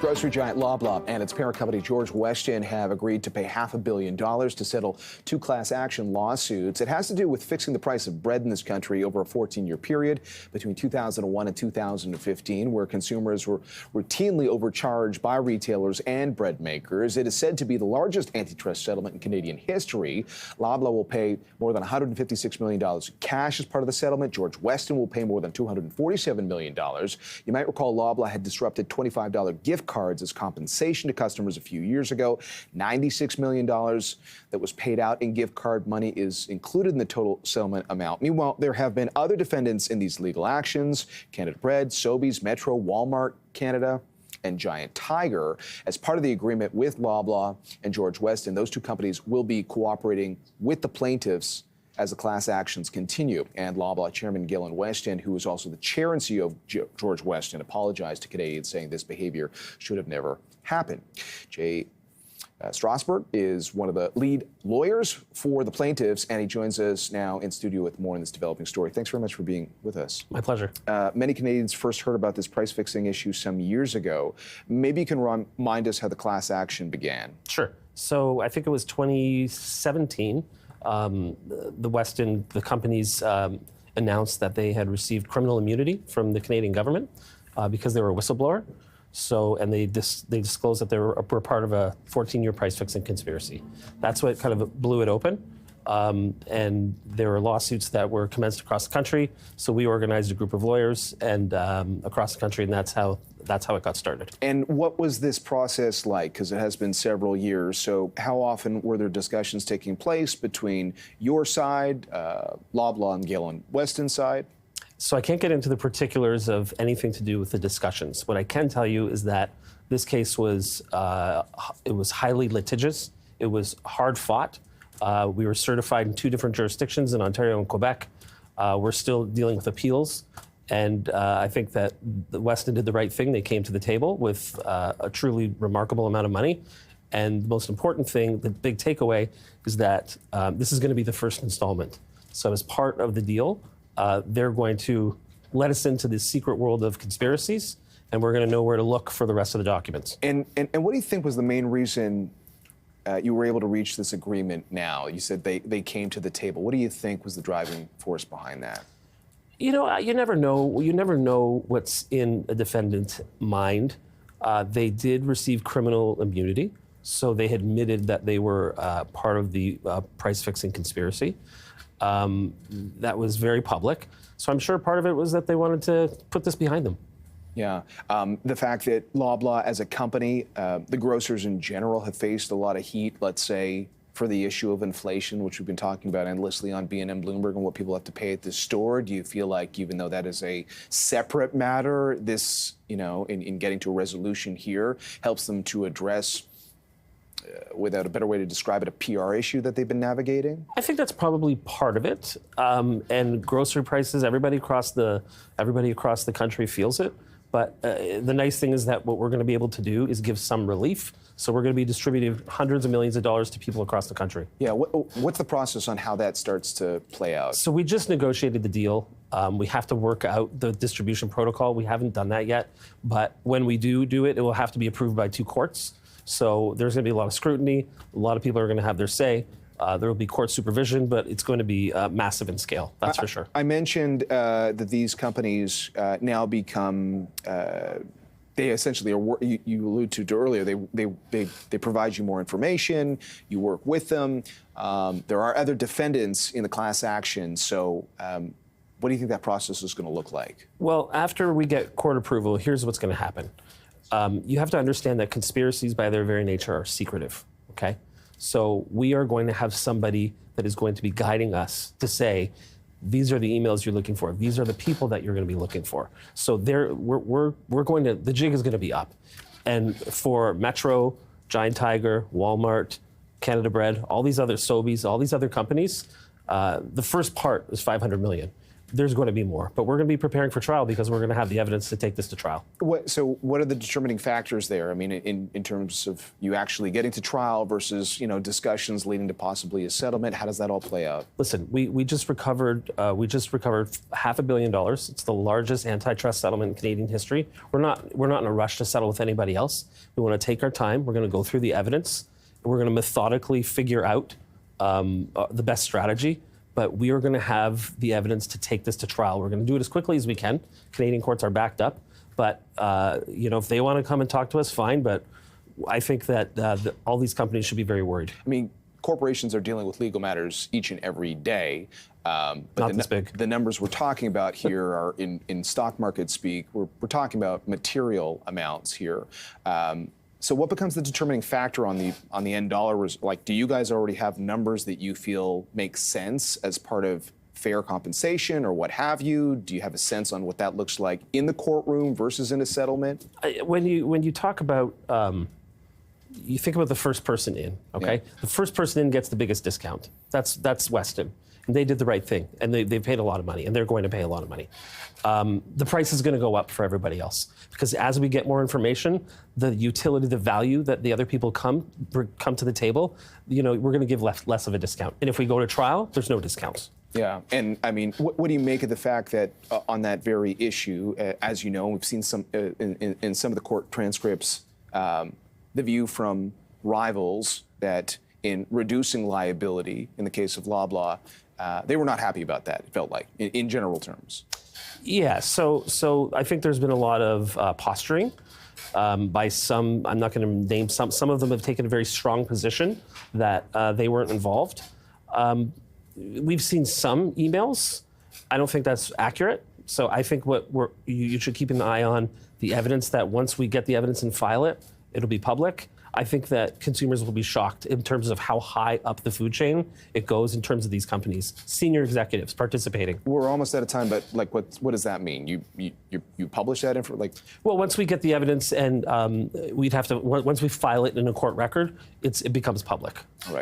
Grocery giant Loblaw and its parent company George Weston have agreed to pay $500 million to settle two class action lawsuits. It has to do with fixing the price of bread in this country over a 14-year period between 2001 and 2015, where consumers were routinely overcharged by retailers and bread makers. It is said to be the largest antitrust settlement in Canadian history. Loblaw will pay more than $156 million in cash as part of the settlement. George Weston will pay more than $247 million. You might recall Loblaw had disrupted $25 gift cards as compensation to customers a few years ago. $96 million that was paid out in gift card money is included in the total settlement amount. Meanwhile, there have been other defendants in these legal actions: Canada Bread, Sobeys, Metro, Walmart Canada, and Giant Tiger. As part of the agreement with Loblaw and George Weston, those two companies will be cooperating with the plaintiffs as the class actions continue. And Loblaw Chairman Galen Weston, who is also the chair and CEO of George Weston, apologized to Canadians, saying this behavior should have never happened. Strosberg is one of the lead lawyers for the plaintiffs, and he joins us now in studio with more on this developing story. Thanks very much for being with us. My pleasure. Many Canadians first heard about this price-fixing issue some years ago. Maybe you can remind us how the class action began. Sure. So I think it was 2017. The companies announced that they had received criminal immunity from the Canadian government because they were a whistleblower. And they disclosed that they were part of a 14-year price-fixing conspiracy. That's what kind of blew it open. And there were lawsuits that were commenced across the country. So we organized a group of lawyers and across the country, and that's how it got started. And what was this process like? Because it has been several years. So how often were there discussions taking place between your side, Loblaw and Galen Weston's side? So I can't get into the particulars of anything to do with the discussions. What I can tell you is that this case was highly litigious. It was hard fought. We were certified in two different jurisdictions in Ontario and Quebec. We're still dealing with appeals. And I think that Weston did the right thing. They came to the table with a truly remarkable amount of money. And the most important thing, the big takeaway, is that this is going to be the first installment. So as part of the deal, they're going to let us into this secret world of conspiracies, and we're going to know where to look for the rest of the documents. And what do you think was the main reason you were able to reach this agreement now? You said they came to the table. What do you think was the driving force behind that? You know, you never know. You never know what's in a defendant's mind. They did receive criminal immunity, so they admitted that they were part of the price-fixing conspiracy. That was very public. So I'm sure part of it was that they wanted to put this behind them. Yeah. The fact that Loblaw as a company, the grocers in general, have faced a lot of heat, let's say, for the issue of inflation, which we've been talking about endlessly on BNN Bloomberg, and what people have to pay at the store. Do you feel like, even though that is a separate matter, this, in getting to a resolution here, helps them to address, without a better way to describe it, a PR issue that they've been navigating? I think that's probably part of it. And grocery prices, everybody across the country feels it. But the nice thing is that what we're going to be able to do is give some relief. So we're going to be distributing hundreds of millions of dollars to people across the country. Yeah. What's the process on how that starts to play out? So we just negotiated the deal. We have to work out the distribution protocol. We haven't done that yet. But when we do it, it will have to be approved by two courts. So there's going to be a lot of scrutiny. A lot of people are going to have their say. There will be court supervision, but it's going to be massive in scale. That's for sure. I mentioned that these companies now become, they essentially are, you alluded to earlier, they provide you more information, you work with them. There are other defendants in the class action. So what do you think that process is going to look like? Well, after we get court approval, here's what's going to happen. You have to understand that conspiracies by their very nature are secretive, okay? So we are going to have somebody that is going to be guiding us to say, these are the emails you're looking for. These are the people that you're going to be looking for. So the jig is going to be up. And for Metro, Giant Tiger, Walmart, Canada Bread, all these other Sobeys, all these other companies, the first part is $500 million. there's going to be more. But we're going to be preparing for trial because we're going to have the evidence to take this to trial. So what are the determining factors there? I mean, in terms of you actually getting to trial versus, discussions leading to possibly a settlement, how does that all play out? Listen, we just recovered $500 million. It's the largest antitrust settlement in Canadian history. We're not in a rush to settle with anybody else. We want to take our time. We're going to go through the evidence. We're going to methodically figure out the best strategy. But we are going to have the evidence to take this to trial. We're going to do it as quickly as we can. Canadian courts are backed up. But, if they want to come and talk to us, fine. But I think that all these companies should be very worried. I mean, corporations are dealing with legal matters each and every day. But Not this big. The numbers we're talking about here are in stock market speak. We're talking about material amounts here. So what becomes the determining factor on the end dollar? Like, do you guys already have numbers that you feel make sense as part of fair compensation or what have you? Do you have a sense on what that looks like in the courtroom versus in a settlement? When you talk about, you think about the first person in, okay? Yeah. The first person in gets the biggest discount. That's Weston. And they did the right thing, and they paid a lot of money, and they're going to pay a lot of money. The price is going to go up for everybody else because as we get more information, the utility, the value that the other people come to the table, we're going to give less of a discount. And if we go to trial, there's no discounts. Yeah, and I mean, what do you make of the fact that on that very issue, as you know, we've seen some in some of the court transcripts, the view from rivals that in reducing liability in the case of Loblaw, they were not happy about that, it felt like, in general terms. Yeah, so I think there's been a lot of posturing by some. I'm not going to name some. Some of them have taken a very strong position that they weren't involved. We've seen some emails. I don't think that's accurate. So I think you should keep an eye on the evidence that once we get the evidence and file it, it'll be public. I think that consumers will be shocked in terms of how high up the food chain it goes in terms of these companies, senior executives participating. We're almost out of time, but like, what does that mean? You publish that info, like? Well, once we get the evidence and we'd have to once we file it in a court record, it becomes public. All right.